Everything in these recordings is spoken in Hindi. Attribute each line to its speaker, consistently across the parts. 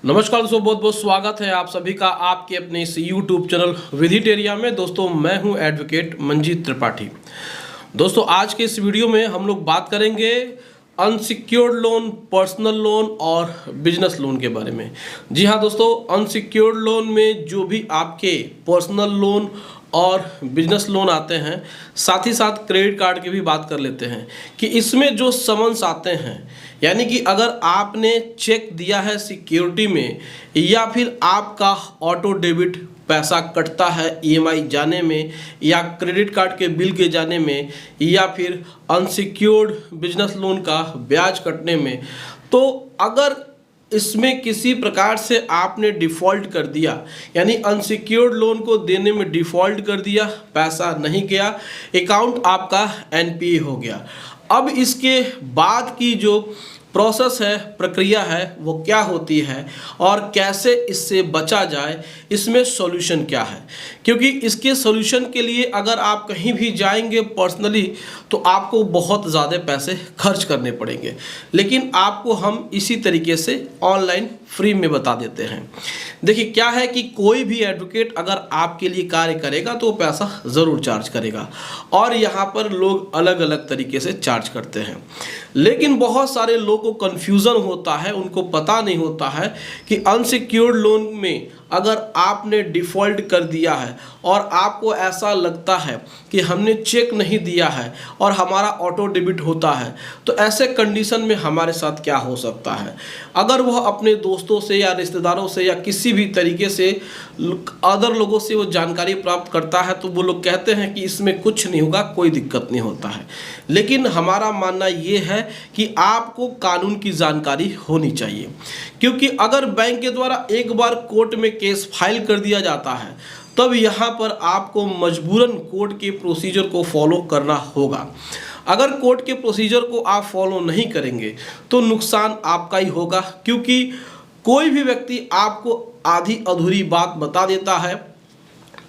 Speaker 1: नमस्कार दोस्तों, बहुत बहुत स्वागत है आप सभी का आपके अपने इस YouTube चैनल विधिटेरिया में। दोस्तों मैं हूं एडवोकेट मंजीत त्रिपाठी। दोस्तों आज के इस वीडियो में हम लोग बात करेंगे अनसिक्योर्ड लोन, पर्सनल लोन और बिजनेस लोन के बारे में। जी हाँ दोस्तों, अनसिक्योर्ड लोन में जो भी आपके पर्सनल लोन और बिजनेस लोन आते हैं, साथ ही साथ क्रेडिट कार्ड की भी बात कर लेते हैं कि इसमें जो समन्स आते हैं, यानी कि अगर आपने चेक दिया है सिक्योरिटी में या फिर आपका ऑटो डेबिट पैसा कटता है ईएमआई जाने में या क्रेडिट कार्ड के बिल के जाने में या फिर अनसिक्योर्ड बिजनेस लोन का ब्याज कटने में, तो अगर इसमें किसी प्रकार से आपने डिफ़ॉल्ट कर दिया, यानी अनसिक्योर्ड लोन को देने में डिफ़ॉल्ट कर दिया, पैसा नहीं गया, अकाउंट आपका एनपीए हो गया। अब इसके बाद की जो प्रोसेस है, प्रक्रिया है, वो क्या होती है और कैसे इससे बचा जाए, इसमें सॉल्यूशन क्या है। क्योंकि इसके सॉल्यूशन के लिए अगर आप कहीं भी जाएंगे पर्सनली तो आपको बहुत ज़्यादा पैसे खर्च करने पड़ेंगे, लेकिन आपको हम इसी तरीके से ऑनलाइन फ्री में बता देते हैं। देखिए क्या है कि कोई भी एडवोकेट अगर आपके लिए कार्य करेगा तो वो पैसा ज़रूर चार्ज करेगा, और यहाँ पर लोग अलग अलग तरीके से चार्ज करते हैं। लेकिन बहुत सारे लोगों को कन्फ्यूज़न होता है, उनको पता नहीं होता है कि अनसिक्योर्ड लोन में अगर आपने डिफ़ॉल्ट कर दिया है और आपको ऐसा लगता है कि हमने चेक नहीं दिया है और हमारा ऑटो डेबिट होता है, तो ऐसे कंडीशन में हमारे साथ क्या हो सकता है। अगर वह अपने दोस्तों से या रिश्तेदारों से या किसी भी तरीके से अदर लोगों से वो जानकारी प्राप्त करता है, तो वो लोग कहते हैं कि इसमें कुछ नहीं होगा, कोई दिक्कत नहीं होता है। लेकिन हमारा मानना ये है कि आपको कानून की जानकारी होनी चाहिए, क्योंकि अगर बैंक के द्वारा एक बार कोर्ट में केस फाइल कर दिया जाता है तब यहाँ पर आपको मजबूरन कोर्ट के प्रोसीजर को फॉलो करना होगा। अगर कोर्ट के प्रोसीजर को आप फॉलो नहीं करेंगे तो नुकसान आपका ही होगा, क्योंकि कोई भी व्यक्ति आपको आधी अधूरी बात बता देता है,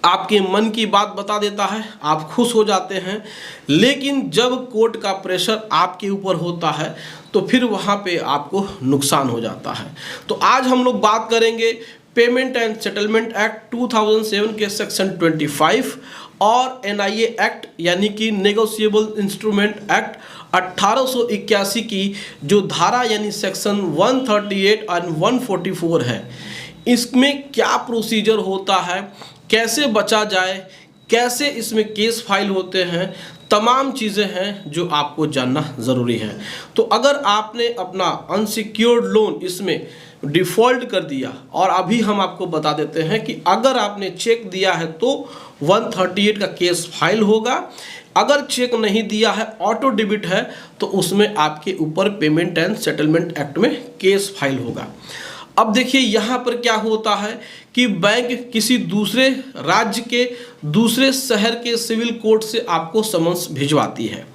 Speaker 1: आपके मन की बात बता देता है, आप खुश हो जाते हैं, लेकिन जब कोर्ट का प्रेशर आपके ऊपर होता है तो फिर वहाँ पे आपको नुकसान हो जाता है। तो आज हम लोग बात करेंगे पेमेंट एंड सेटलमेंट एक्ट 2007 के सेक्शन 25 और एनआईए एक्ट यानी कि नेगोशिएबल इंस्ट्रूमेंट एक्ट 1881 की जो धारा यानी सेक्शन 138 और 144 है, इसमें क्या प्रोसीजर होता है, कैसे बचा जाए, कैसे इसमें केस फाइल होते हैं, तमाम चीज़ें हैं जो आपको जानना ज़रूरी है। तो अगर आपने अपना अनसिक्योर्ड लोन इसमें डिफ़ॉल्ट कर दिया, और अभी हम आपको बता देते हैं कि अगर आपने चेक दिया है तो 138 का केस फाइल होगा, अगर चेक नहीं दिया है, ऑटो डेबिट है, तो उसमें आपके ऊपर पेमेंट एंड सेटलमेंट एक्ट में केस फाइल होगा। अब देखिए यहाँ पर क्या होता है कि बैंक किसी दूसरे राज्य के दूसरे शहर के सिविल कोर्ट से आपको समन्स भिजवाती है।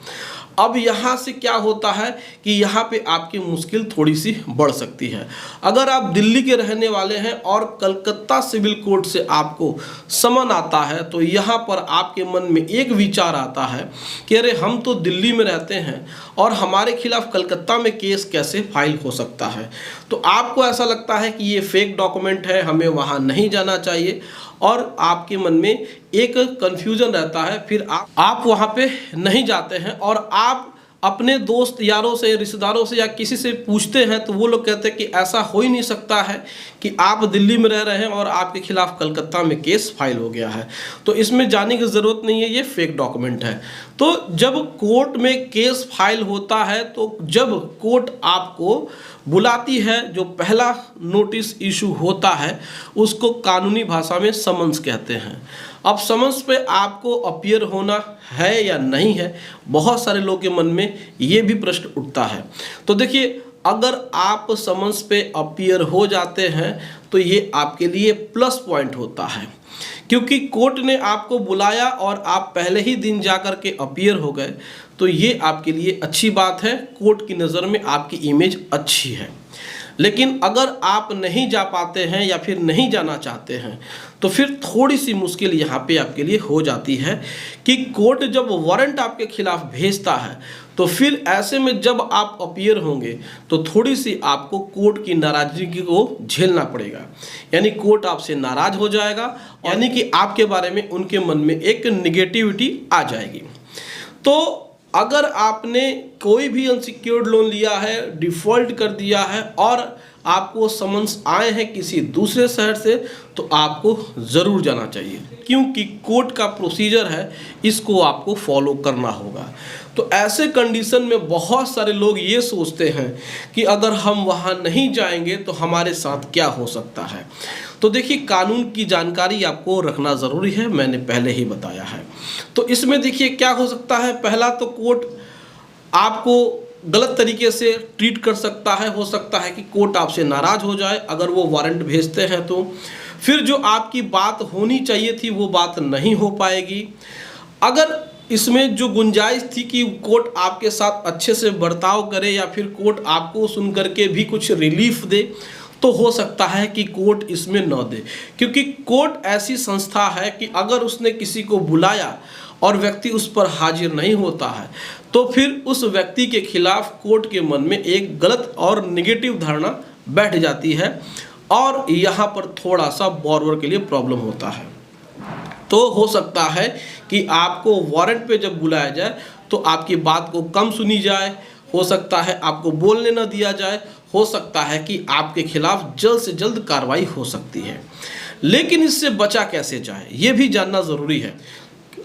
Speaker 1: अब यहाँ से क्या होता है कि यहाँ पे आपकी मुश्किल थोड़ी सी बढ़ सकती है। अगर आप दिल्ली के रहने वाले हैं और कलकत्ता सिविल कोर्ट से आपको समन आता है, तो यहाँ पर आपके मन में एक विचार आता है कि अरे हम तो दिल्ली में रहते हैं और हमारे खिलाफ कलकत्ता में केस कैसे फाइल हो सकता है। तो आपको ऐसा लगता है कि ये फेक डॉक्यूमेंट है, हमें वहाँ नहीं जाना चाहिए, और आपके मन में एक कन्फ्यूजन रहता है। फिर आप वहाँ पे नहीं जाते हैं और आप अपने दोस्त यारों से, रिश्तेदारों से या किसी से पूछते हैं तो वो लोग कहते हैं कि ऐसा हो ही नहीं सकता है कि आप दिल्ली में रह रहे हैं और आपके खिलाफ कलकत्ता में केस फाइल हो गया है, तो इसमें जाने की ज़रूरत नहीं है, ये फेक डॉक्यूमेंट है। तो जब कोर्ट में केस फाइल होता है, तो जब कोर्ट आपको बुलाती है, जो पहला नोटिस इशू होता है उसको कानूनी भाषा में समन्स कहते हैं। अब समन्स पे आपको अपीयर होना है या नहीं है, बहुत सारे लोगों के मन में ये भी प्रश्न उठता है। तो देखिए, अगर आप समन्स पे अपीयर हो जाते हैं तो ये आपके लिए प्लस पॉइंट होता है, क्योंकि कोर्ट ने आपको बुलाया और आप पहले ही दिन जा कर के अपीयर हो गए, तो ये आपके लिए अच्छी बात है, कोर्ट की नज़र में आपकी इमेज अच्छी है। लेकिन अगर आप नहीं जा पाते हैं या फिर नहीं जाना चाहते हैं तो फिर थोड़ी सी मुश्किल यहाँ पे आपके लिए हो जाती है कि कोर्ट जब वारंट आपके खिलाफ भेजता है तो फिर ऐसे में जब आप अपीयर होंगे तो थोड़ी सी आपको कोर्ट की नाराजगी को झेलना पड़ेगा, यानी कोर्ट आपसे नाराज हो जाएगा, यानी कि आपके बारे में उनके मन में एक निगेटिविटी आ जाएगी। तो अगर आपने कोई भी अनसिक्योर्ड लोन लिया है, डिफ़ॉल्ट कर दिया है और आपको समन्स आए हैं किसी दूसरे शहर से, तो आपको ज़रूर जाना चाहिए, क्योंकि कोर्ट का प्रोसीजर है, इसको आपको फॉलो करना होगा। तो ऐसे कंडीशन में बहुत सारे लोग ये सोचते हैं कि अगर हम वहाँ नहीं जाएंगे तो हमारे साथ क्या हो सकता है। तो देखिए, कानून की जानकारी आपको रखना ज़रूरी है, मैंने पहले ही बताया है। तो इसमें देखिए क्या हो सकता है, पहला तो कोर्ट आपको गलत तरीके से ट्रीट कर सकता है। हो सकता है कि कोर्ट आपसे नाराज़ हो जाए अगर वो वारंट भेजते हैं तो। फिर जो आपकी बात होनी चाहिए थी वो बात नहीं हो पाएगी। अगर इसमें जो गुंजाइश थी कि कोर्ट आपके साथ अच्छे से बर्ताव करे या फिर कोर्ट आपको सुन करके भी कुछ रिलीफ दे, तो हो सकता है कि कोर्ट इसमें न दे, क्योंकि कोर्ट ऐसी संस्था है कि अगर उसने किसी को बुलाया और व्यक्ति उस पर हाजिर नहीं होता है तो फिर उस व्यक्ति के खिलाफ कोर्ट के मन में एक गलत और निगेटिव धारणा बैठ जाती है और यहाँ पर थोड़ा सा बोरोवर के लिए प्रॉब्लम होता है। तो हो सकता है कि आपको वारंट पे जब बुलाया जाए तो आपकी बात को कम सुनी जाए, हो सकता है आपको बोलने न दिया जाए, हो सकता है कि आपके खिलाफ जल्द से जल्द कार्रवाई हो सकती है। लेकिन इससे बचा कैसे जाए ये भी जानना ज़रूरी है।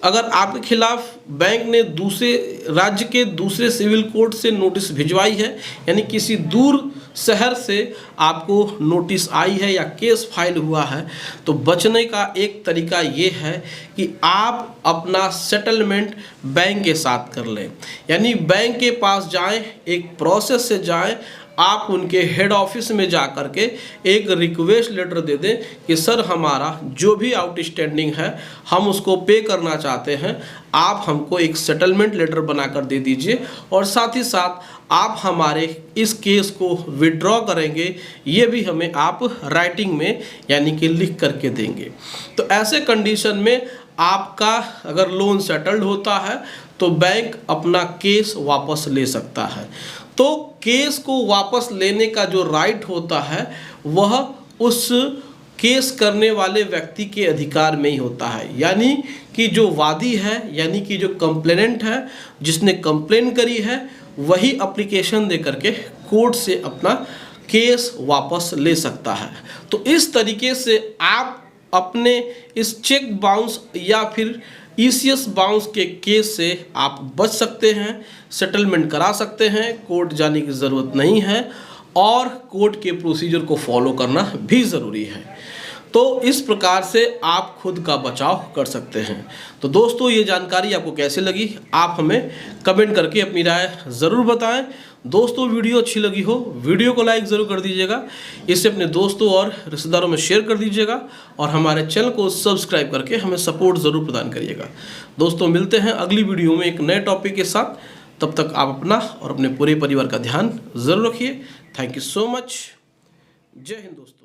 Speaker 1: अगर आपके खिलाफ बैंक ने दूसरे राज्य के दूसरे सिविल कोर्ट से नोटिस भिजवाई है, यानी किसी दूर शहर से आपको नोटिस आई है या केस फाइल हुआ है, तो बचने का एक तरीका ये है कि आप अपना सेटलमेंट बैंक के साथ कर लें। यानी बैंक के पास जाएं, एक प्रोसेस से जाएं, आप उनके हेड ऑफिस में जा कर के एक रिक्वेस्ट लेटर दे दें कि सर हमारा जो भी आउटस्टैंडिंग है हम उसको पे करना चाहते हैं, आप हमको एक सेटलमेंट लेटर बना कर दे दीजिए और साथ ही साथ आप हमारे इस केस को विड्रॉ करेंगे, ये भी हमें आप राइटिंग में यानी कि लिख करके देंगे। तो ऐसे कंडीशन में आपका अगर लोन सेटल्ड होता है तो बैंक अपना केस वापस ले सकता है। तो केस को वापस लेने का जो राइट होता है वह उस केस करने वाले व्यक्ति के अधिकार में ही होता है, यानी कि जो वादी है, यानी कि जो कंप्लेनेंट है, जिसने कंप्लेन करी है, वही एप्लीकेशन दे करके कोर्ट से अपना केस वापस ले सकता है। तो इस तरीके से आप अपने इस चेक बाउंस या फिर ईसीएस बाउंस के केस से आप बच सकते हैं, सेटलमेंट करा सकते हैं, कोर्ट जाने की ज़रूरत नहीं है और कोर्ट के प्रोसीजर को फॉलो करना भी ज़रूरी है। तो इस प्रकार से आप खुद का बचाव कर सकते हैं। तो दोस्तों, ये जानकारी आपको कैसे लगी आप हमें कमेंट करके अपनी राय ज़रूर बताएं। दोस्तों, वीडियो अच्छी लगी हो वीडियो को लाइक ज़रूर कर दीजिएगा, इसे अपने दोस्तों और रिश्तेदारों में शेयर कर दीजिएगा और हमारे चैनल को सब्सक्राइब करके हमें सपोर्ट ज़रूर प्रदान करिएगा। दोस्तों, मिलते हैं अगली वीडियो में एक नए टॉपिक के साथ। तब तक आप अपना और अपने पूरे परिवार का ध्यान ज़रूर रखिए। Thank you so much. जय हिंद दोस्तों।